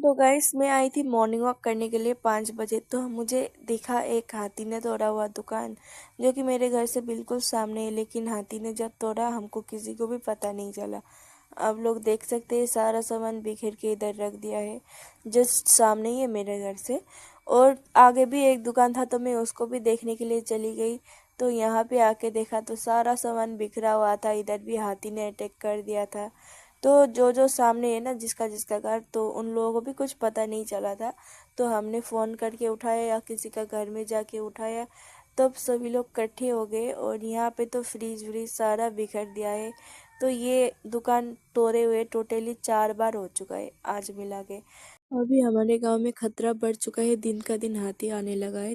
तो गाइस मैं आई थी मॉर्निंग वॉक करने के लिए 5 बजे। तो मुझे दिखा एक हाथी ने तोड़ा हुआ दुकान, जो कि मेरे घर से बिल्कुल सामने है। लेकिन हाथी ने जब तोड़ा हमको किसी को भी पता नहीं चला। आप लोग देख सकते हैं सारा सामान बिखेर के इधर रख दिया है, जस्ट सामने ही है मेरे घर से। और आगे भी एक दुकान था तो मैं उसको भी देखने के लिए चली गई। तो यहाँ पे आके देखा तो सारा सामान बिखरा हुआ था, इधर भी हाथी ने अटैक कर दिया था। तो जो जो सामने है ना, जिसका जिसका घर, तो उन लोगों को भी कुछ पता नहीं चला था। तो हमने फ़ोन करके उठाया या किसी का घर में जाके उठाया, तब सभी लोग इकट्ठे हो गए। और यहाँ पे तो फ्रीज व्रीज सारा बिखर दिया है। तो ये दुकान तोड़े हुए टोटली 4 बार हो चुका है आज मिला के। अभी हमारे गांव में खतरा बढ़ चुका है, दिन का दिन हाथी आने लगा है।